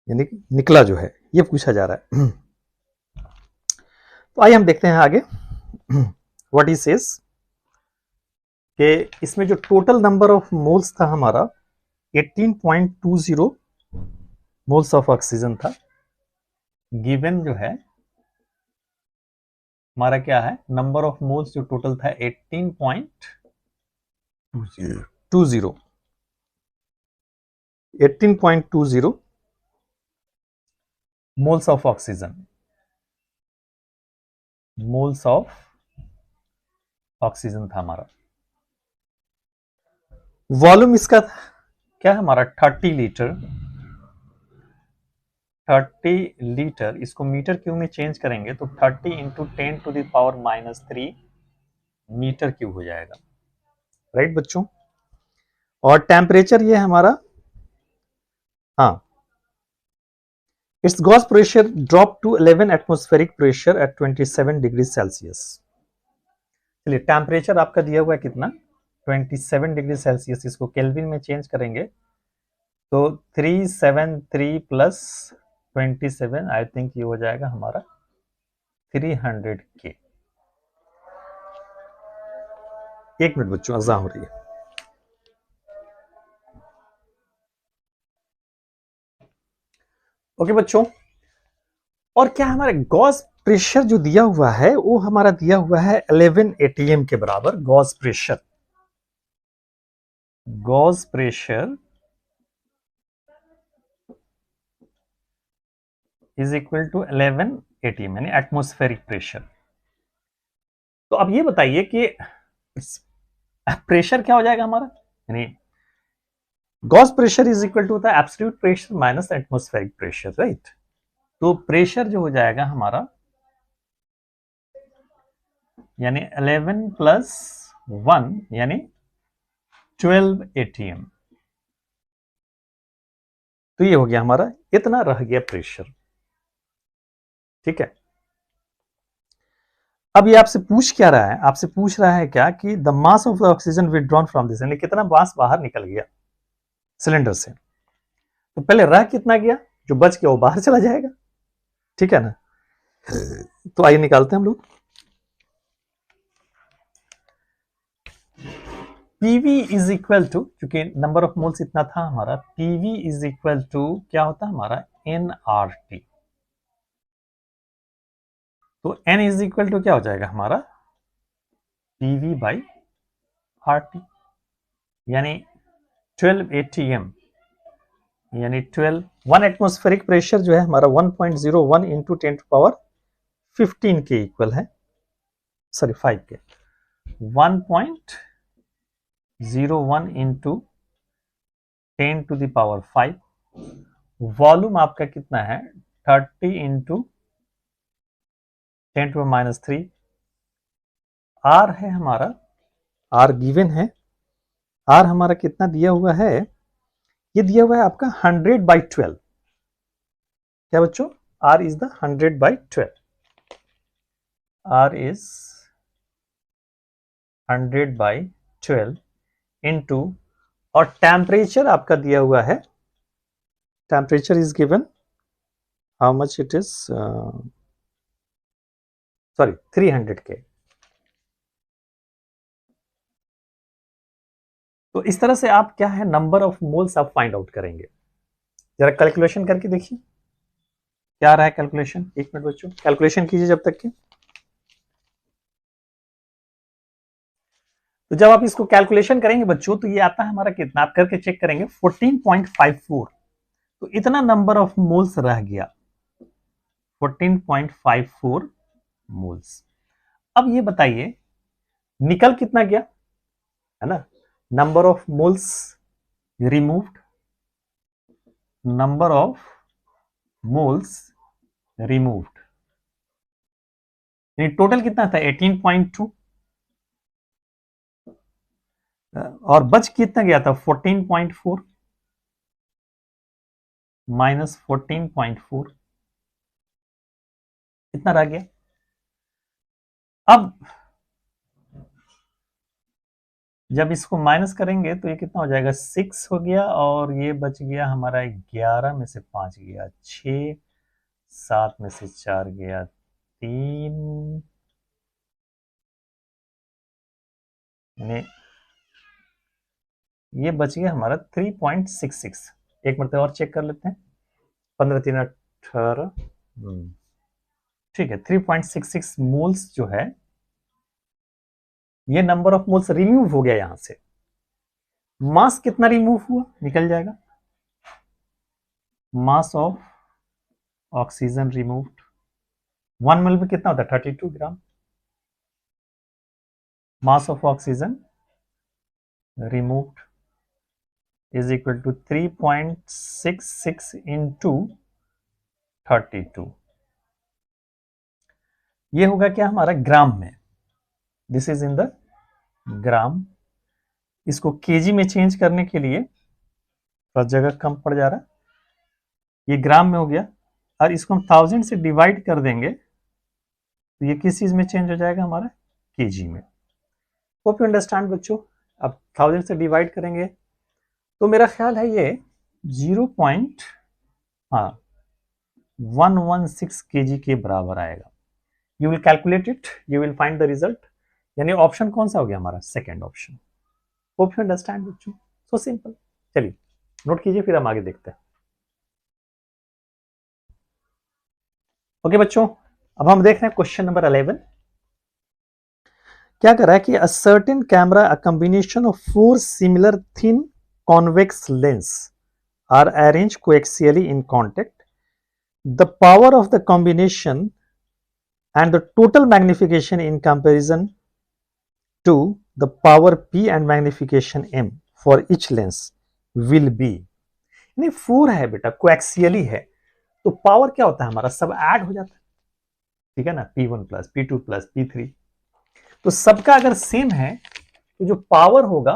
यानी निकला जो है, ये पूछा जा रहा है। तो आइए हम देखते हैं आगे व्हाट ही सेज, कि इसमें जो टोटल नंबर ऑफ मोल्स था हमारा 18.20 मोल्स ऑफ ऑक्सीजन था। गिवन जो है हमारा क्या है, नंबर ऑफ मोल्स जो टोटल था 18.20 moles of oxygen, moles of oxygen था हमारा। वॉल्यूम इसका क्या है हमारा 30 लीटर, 30 लीटर, इसको मीटर क्यूब में चेंज करेंगे तो 30 इंटू 10⁻³ मीटर क्यूब हो जाएगा, राइट बच्चों। और टेम्परेचर ये हमारा, हाँ, it's gauge pressure drop to 11 atmospheric pressure at 27 degree Celsius. चलिए टेम्परेचर आपका दिया हुआ है कितना, 27 डिग्री सेल्सियस, इसको केल्विन में चेंज करेंगे तो 373 प्लस 27, आई थिंक ये हो जाएगा हमारा 300 के। एक मिनट बच्चों, अज़ा हो रही है। ओके बच्चों, और क्या हमारे गॉस प्रेशर जो दिया हुआ है वो हमारा दिया हुआ है 11 एटीएम के बराबर। Gauge pressure is equal to 11 ATM यानी एटमॉस्फेरिक प्रेशर। तो अब ये बताइए कि प्रेशर क्या हो जाएगा हमारा, यानी gauge pressure is equal to होता है absolute pressure minus atmospheric pressure, right. तो प्रेशर जो हो जाएगा हमारा, यानी 11 प्लस 1 यानी 12 एटीएम। तो ये हो गया हमारा, इतना रह गया प्रेशर, ठीक है। अब ये आपसे पूछ क्या रहा है, आपसे पूछ रहा है क्या कि the mass of the oxygen withdrawn from this, यानी कितना मास बाहर निकल गया सिलेंडर से। तो पहले रह कितना गया, जो बच गया वो बाहर चला जाएगा, ठीक है ना। तो आइए निकालते हैं हम लोग। PV इज इक्वल टू, क्योंकि नंबर ऑफ मोल्स इतना था हमारा, PV इज इक्वल टू क्या होता है हमारा nRT। तो N इज इक्वल टू क्या हो जाएगा हमारा PV बाई RT, यानी 12 ATM, यानी 12, 1 एटमॉस्फेरिक प्रेशर जो है हमारा 1.01 इंटू 10 पावर 15 के इक्वल है, सॉरी 5 के, 1.01 into 10 to the power 5। Volume आपका कितना है 30 इंटू 10 टू माइनस 3। आर है हमारा, आर गिवन है, आर हमारा कितना दिया हुआ है, ये दिया हुआ है आपका 100/12। क्या बच्चों, R is the 100/12, R is 100/12 into, और टेम्परेचर आपका दिया हुआ है, temperature is given, how much it is, sorry 300 K. तो इस तरह से आप क्या है नंबर ऑफ मोल्स आप फाइंड आउट करेंगे। जरा कैलकुलेशन करके देखिए क्या आ रहा है कैलकुलेशन। एक मिनट बच्चों, कैलकुलेशन कीजिए जब तक के। तो जब आप इसको कैलकुलेशन करेंगे बच्चों तो ये आता है हमारा कितना, आप करके चेक करेंगे 14.54। तो इतना नंबर ऑफ मोल्स रह गया, 14.54 मोल्स। अब ये बताइए निकल कितना गया, है ना, number of moles removed, number of moles removed, total कितना था 18.2, और बच कितना गया था 14.4 माइनस 14.4, इतना रह गया। अब जब इसको माइनस करेंगे तो ये कितना हो जाएगा 6 हो गया, और ये बच गया हमारा 11 में से 5 गया 6, 7 में से 4 गया 3, यानी ये बच गया हमारा 3.66। एक मिनट और चेक कर लेते हैं, 15 3 18, ठीक है 3.66 मोल्स जो है, ये नंबर ऑफ मोल्स रिमूव हो गया यहां से। मास कितना रिमूव हुआ निकल जाएगा, mass of oxygen removed 1 mole में कितना होता है 32 gram, mass of oxygen removed is equal to 3.66 into 32। ये होगा क्या हमारा ग्राम में, this is in the gram. इसको केजी में चेंज करने के लिए थोड़ा जगह कम पड़ जा रहा है, ये ग्राम में हो गया, और इसको हम 1000 से डिवाइड कर देंगे तो ये किस चीज में चेंज हो जाएगा हमारा, केजी में। होप यू अंडरस्टैंड बच्चों। अब 1000 से डिवाइड करेंगे तो मेरा ख्याल है ये 0.116 केजी के बराबर आएगा। You will calculate it, you will find the result. यानी ऑप्शन कौन सा हो गया हमारा, second option. Hope you understand बच्चों, सो सिंपल। चलिए नोट कीजिए, फिर हम आगे देखते हैं। ओके बच्चों, अब हम देख रहे हैं क्वेश्चन नंबर 11। क्या कर रहा है कि a certain camera, a combination of 4 similar thin convex lens are arrange coaxially in contact. The power of the combination and the total magnification in comparison to the power p and magnification m for each lens will be। नहीं 4 है बेटा, कोएक्सियली है, तो power क्या होता है हमारा, सब ऐड हो जाता है, ठीक है ना, P1 plus P2 plus P3। तो सबका अगर सेम है तो जो पावर होगा,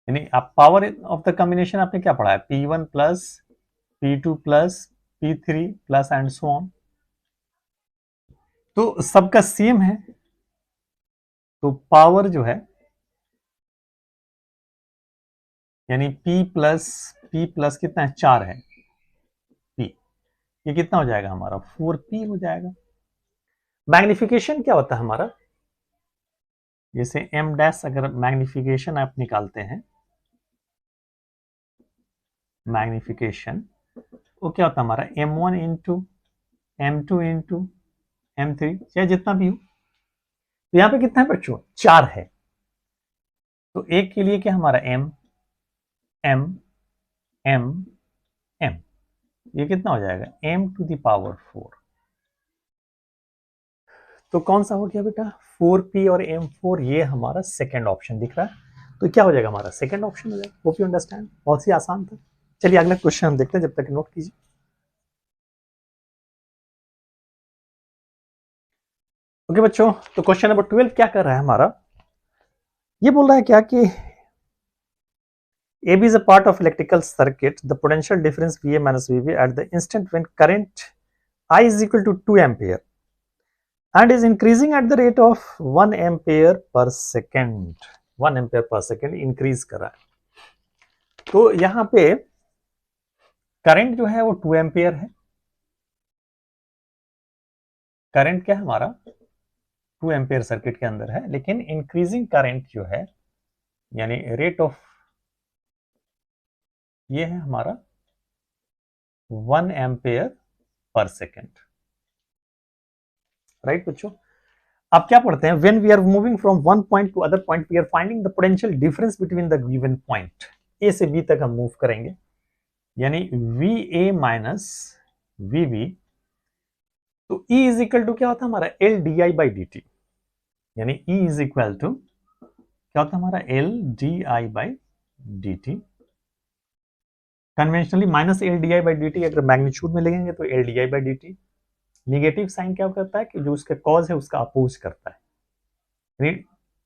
यानी आप पावर ऑफ द कॉम्बिनेशन आपने क्या पढ़ा है, P1 plus P2 plus P3 plus and so on. तो सबका सेम है तो पावर जो है, यानी P प्लस कितना है, 4 है P, ये कितना हो जाएगा हमारा 4P हो जाएगा। मैग्निफिकेशन क्या होता है हमारा, जैसे M डैश अगर मैग्निफिकेशन आप निकालते हैं, मैग्निफिकेशन वो क्या होता है हमारा M1 into M2 into M3, चाहे जितना भी हो। तो यहां पे कितना है बच्चों, 4 है, तो एक के लिए क्या हमारा M M M M, ये कितना हो जाएगा M टू द पावर 4। तो कौन सा हो गया बेटा, 4P और M4, ये हमारा सेकेंड ऑप्शन दिख रहा है, तो क्या हो जाएगा हमारा सेकेंड ऑप्शन हो जाएगा। होप यू अंडरस्टैंड, बहुत ही आसान था। चलिए अगला क्वेश्चन हम देखते हैं, जब तक नोट कीजिए। ओके बच्चों, तो क्वेश्चन नंबर 12 क्या कर रहा है हमारा, ये बोल रहा है क्या कि AB is a part of electrical circuit, the potential difference VA minus VB at the instant when current I is equal to 2 ampere and is increasing at the rate of 1 ampere per second। 1 ampere per second increase कर रहा है। तो यहां पे current जो है वो 2 ampere है, करंट क्या है हमारा 2 एम्पियर सर्किट के अंदर है, लेकिन इंक्रीजिंग करंट जो है, यानी रेट ऑफ, ये है हमारा 1 एम्पियर पर सेकेंड। राइट बच्चों, अब क्या पढ़ते हैं, when we are moving from one point to other point we are finding the potential difference between the given point. A से बी तक हम मूव करेंगे, यानी v a minus v b, तो E इज इक्वल टू क्या होता है हमारा l d i by d t, यानी E इज इक्वल टू क्या होता है हमारा l d i by d t. Conventionally minus L d i by d t अगर मैग्नीट्यूड में लिखेंगे तो L d i by d t. Negative sign क्या करता है कि जो उसका कॉज है उसका अपोज करता है,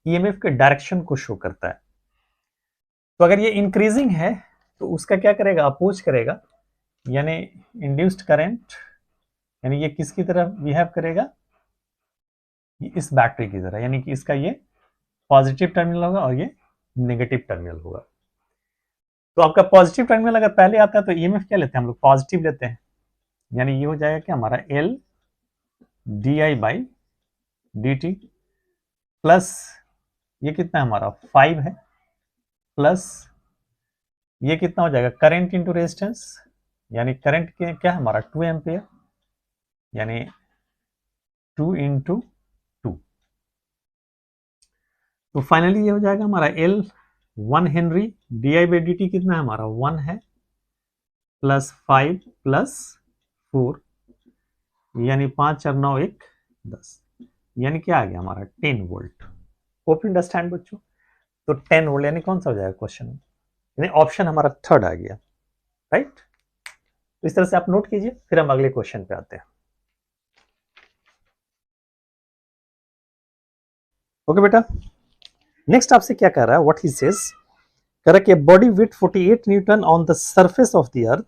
ईएमएफ के डायरेक्शन को शो करता है। तो अगर ये इंक्रीजिंग है तो उसका क्या करेगा, अपोज करेगा, यानी इंड्यूस्ड करंट, यानी ये किसकी तरह बिहेव करेगा, ये इस बैटरी की तरह, यानी कि इसका ये पॉजिटिव टर्मिनल होगा और ये नेगेटिव टर्मिनल होगा। तो आपका पॉजिटिव टर्मिनल अगर पहले आता है तो ईएमएफ क्या लेते हैं हम लोग, पॉजिटिव लेते हैं, यानी ये हो जाएगा कि हमारा l d i by d T plus ये कितना हमारा 5 है, प्लस ये कितना हो जाएगा करंट इंटू रेजिस्टेंस, यानी करंट क्या है हमारा 2 एम्पियर, यानी 2 इंटू 2। तो फाइनली ये हो जाएगा हमारा L 1 Henry D i by d T कितना है हमारा 1 है, प्लस 5 प्लस 4, यानी 5 और 9 1 10, यानी क्या आ गया हमारा 10 वोल्ट। होप यू अंडरस्टैंड बच्चों। तो 10 वोल्ट यानी कौन सा हो जाएगा क्वेश्चन, यानी ऑप्शन हमारा थर्ड आ गया। राइट, तो इस तरह से आप नोट कीजिए, फिर हम अगले क्वेश्चन पे आते हैं। ओके बेटा, नेक्स्ट आपसे क्या कह रहा है, व्हाट ही सेज, कह रहा है कि body with 48 newton on the surface of the earth,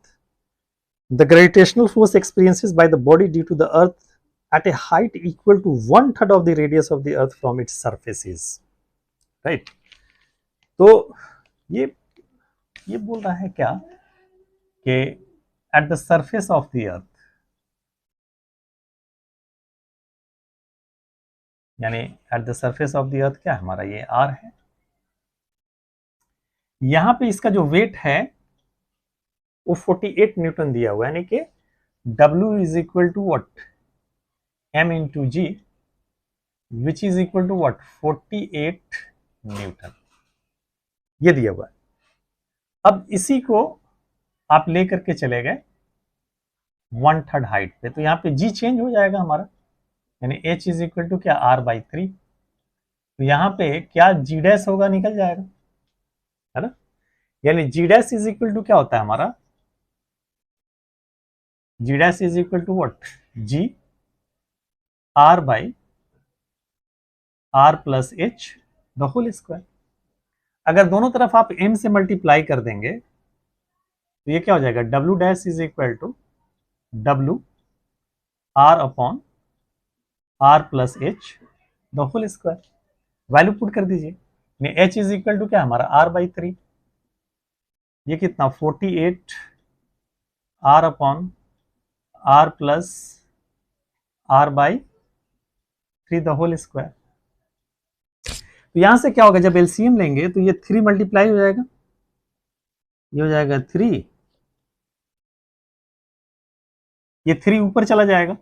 the gravitational force experiences by the body due to the earth at a height equal to 1/3 of the radius of the earth from its surface is, right? तो ये बोल रहा है क्या कि at the surface of the earth, यानी at the surface of the earth क्या है हमारा, ये r है। यहां पे इसका जो वेट है वो 48 न्यूटन दिया हुआ है, यानी कि W is equal to what, m into g, which is equal to what, 48 newton, ये दिया हुआ है। अब इसी को आप लेकर के चले गए 1/3 हाइट पे, तो यहाँ पे g चेंज हो जाएगा हमारा, यानी h इज इक्वल टू क्या, r/3। तो यहाँ पे क्या g डैश होगा, निकल जाएगा, है ना। यानी g dash is equal to क्या होता है हमारा, g dash is equal to what, g r plus h the whole square. अगर दोनों तरफ आप m से मल्टीप्लाई कर देंगे तो ये क्या हो जाएगा, w dash is equal to w r upon r plus h the whole square. Value put कर दीजिए, h इज इक्वल टू क्या हमारा, r/3, ये कितना 48 r upon r plus r/3 the whole square. तो यहां से क्या होगा, जब एलसीएम लेंगे तो ये 3 मल्टीप्लाई हो जाएगा, ये हो जाएगा 3, ये 3 ऊपर चला जाएगा,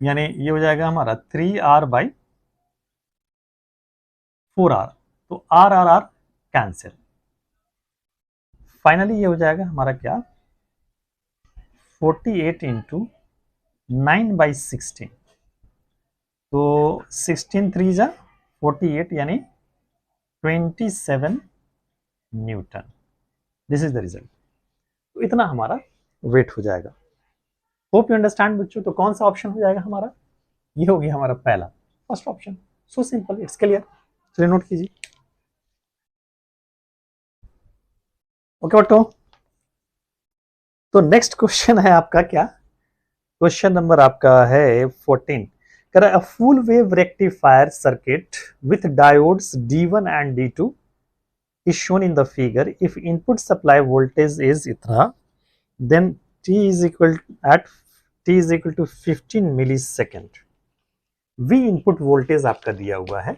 यानी ये हो जाएगा हमारा 3r/4r, तो r कैंसिल। फाइनली ये हो जाएगा हमारा क्या, 48 इंटू 9/16, तो 16 3 जा 48, यानी 27 Newton. This is the result. तो इतना हमारा वेट हो जाएगा। होप यू अंडरस्टैंड बच्चों। तो कौन सा ऑप्शन हो जाएगा हमारा, ये हो गया हमारा पहला, first option. So simple, it's clear. चलिए नोट कीजिए। ओके बच्चों, तो नेक्स्ट क्वेश्चन है आपका क्या, क्वेश्चन नंबर आपका है 14। A full wave rectifier circuit with diodes D1 and D2 is shown in the figure. If input supply voltage is itna, then t is equal to 15 millisecond. V input voltage आपका दिया हुआ है,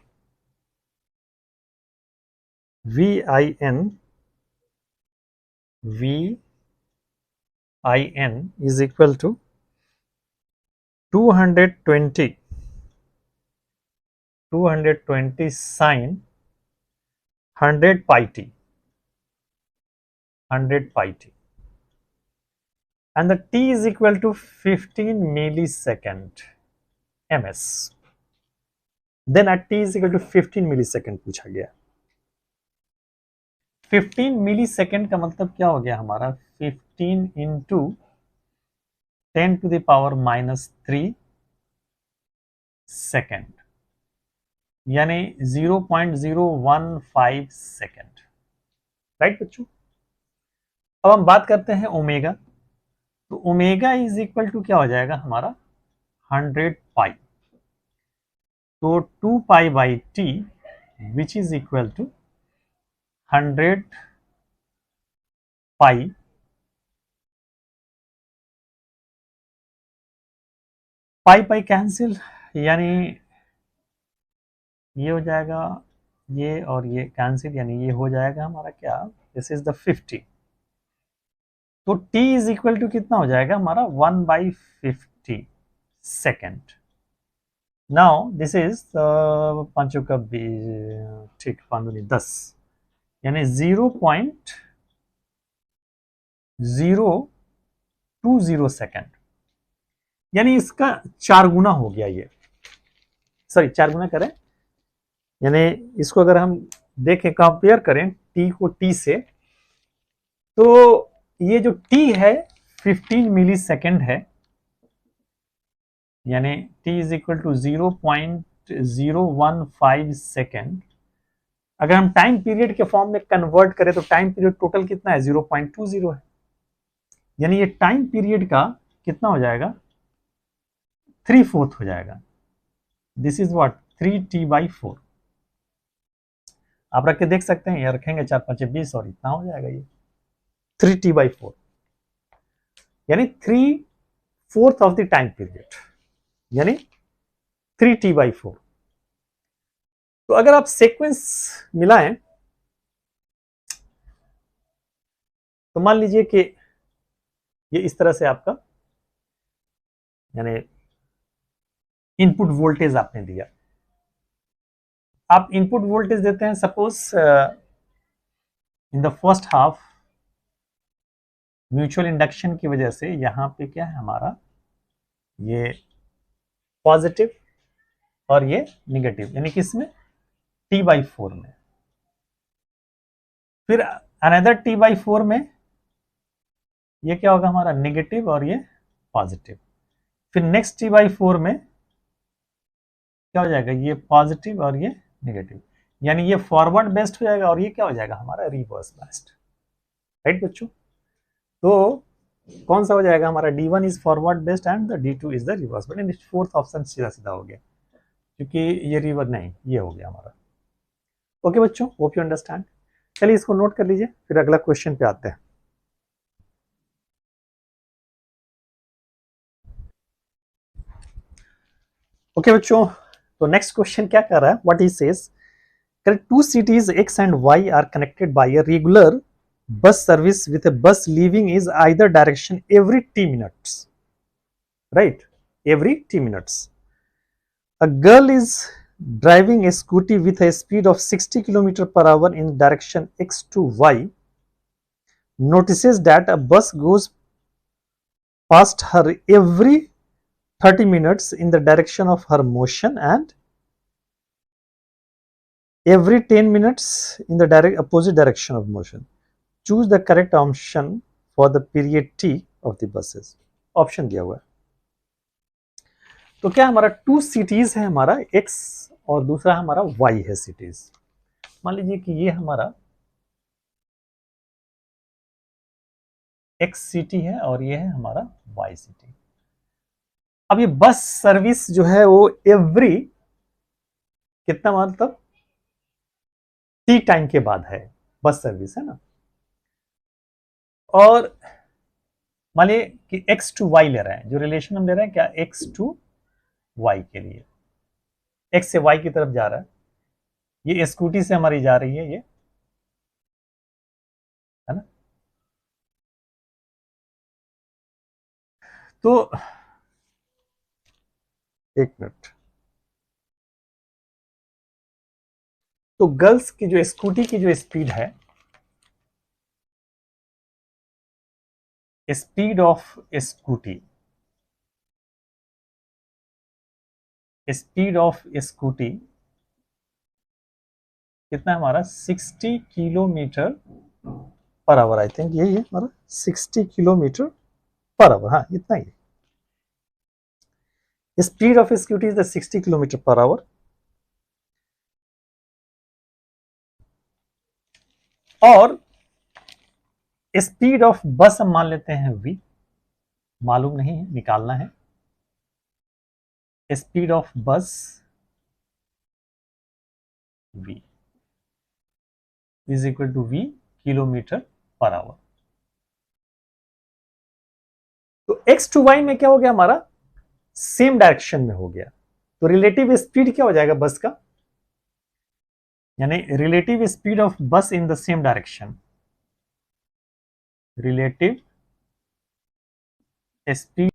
VIN is equal to 220 sin 100 pi t, and the t is equal to 15 millisecond ms. then at t is equal to 15 millisecond पूछा गया। 15 millisecond का मतलब क्या हो गया हमारा, 15 into 10 to the power -3 second, यानी 0.015 सेकेंड, राइट बच्चों। अब हम बात करते हैं ओमेगा। तो ओमेगा इज इक्वल टू क्या हो जाएगा हमारा, 100 पाई, तो 2 pi by T which is equal to 100 pi pi cancel, यानी ये हो जाएगा, ये और ये कैंसिल, यानी ये हो जाएगा हमारा क्या, दिस इज द 50। तो t इज इक्वल टू कितना हो जाएगा हमारा, 1/50 सेकेंड। नाउ दिस इज पांचों का ठीक, 5×10, यानी 0.020 सेकेंड, यानी इसका 4 गुना हो गया ये, सॉरी 4 गुना करें, यानी इसको अगर हम देखें, कंपेयर करें t को t से, तो ये जो t है 15 मिली सेकेंड है, यानी t is equal to 0.015 second. अगर हम टाइम पीरियड के फॉर्म में कन्वर्ट करें तो टाइम पीरियड टोटल कितना है, 0.20 है। यानी ये टाइम पीरियड का कितना हो जाएगा, 3/4 हो जाएगा। This is what, 3t/4। आप रख के देख सकते हैं, ये रखेंगे 4 5 20 और इतना हो जाएगा ये 3t/4, यानी 3/4 ऑफ द टाइम पीरियड, यानी 3t/4। तो अगर आप सीक्वेंस मिलाएं तो मान लीजिए कि ये इस तरह से आपका, यानी इनपुट वोल्टेज आपने दिया, आप इनपुट वोल्टेज देते हैं suppose in the first half, mutual induction की वजह से यहां पे क्या है हमारा, ये पॉजिटिव और ये निगेटिव, यानी किसमें, t/4 में। फिर अनदर t/4 में ये क्या होगा हमारा, नेगेटिव और ये पॉजिटिव। फिर नेक्स्ट t/4 में क्या हो जाएगा, ये पॉजिटिव और ये नेगेटिव, यानी ये फॉरवर्ड बेस्ड हो जाएगा और ये क्या हो जाएगा हमारा, रिवर्स बेस्ड। राइट बच्चों, तो कौन सा हो जाएगा हमारा, D1 is forward based and the D2 is the reverse based. Fourth option सीधा सीधा हो गया, क्योंकि ये रिवर्स नहीं, ये हो गया हमारा। ओके बच्चों, होप यू अंडरस्टैंड। चलिए इसको नोट कर लीजिए, फिर अगला क्वेश्चन पे आते हैं। ओके बच्चों, तो नेक्स्ट क्वेश्चन क्या कर रहा है, what he says, two cities X and Y are connected by a regular bus service with a bus leaving is either direction every t minutes, right, every t minutes. A girl is driving a scooty with a speed of 60 km/h in direction X to Y, notices that a bus goes past her every 30 minutes in the direction of her motion and every 10 minutes in the opposite direction of motion. Choose the correct option for the period t of the buses. Option दिया हुआ है। तो क्या हमारा 2 cities है हमारा x और दूसरा हमारा y है सिटीज। मान लीजिए कि ये हमारा x सिटी है और ये है हमारा y सिटी। अब ये बस सर्विस जो है वो एवरी कितना मतलब t टाइम के बाद है, बस सर्विस है ना। और मान लीजिए कि x टू y ले रहे हैं, जो रिलेशन हम ले रहे हैं क्या, x टू y के लिए, x से y की तरफ जा रहा है, ये स्कूटी से हमारी जा रही है, ये है ना। तो एक मिनट, तो गर्ल्स की जो स्कूटी की जो स्पीड है, speed of scooty, speed of scooty कितना है हमारा, 60 kilometre per our. I think यही है हमारा 60 किलोमीटर पर आवर, हाँ इतना ही। Speed of scooty is the 60 kilometre per hour. और स्पीड ऑफ बस हम मान लेते हैं v, मालूम नहीं है, निकालना है। Speed of bus v is equal to v kilometre per hour. तो x टू y में क्या हो गया हमारा, सेम डायरेक्शन में हो गया, तो रिलेटिव स्पीड क्या हो जाएगा बस का, यानी रिलेटिव स्पीड ऑफ बस in the same direction, relative speed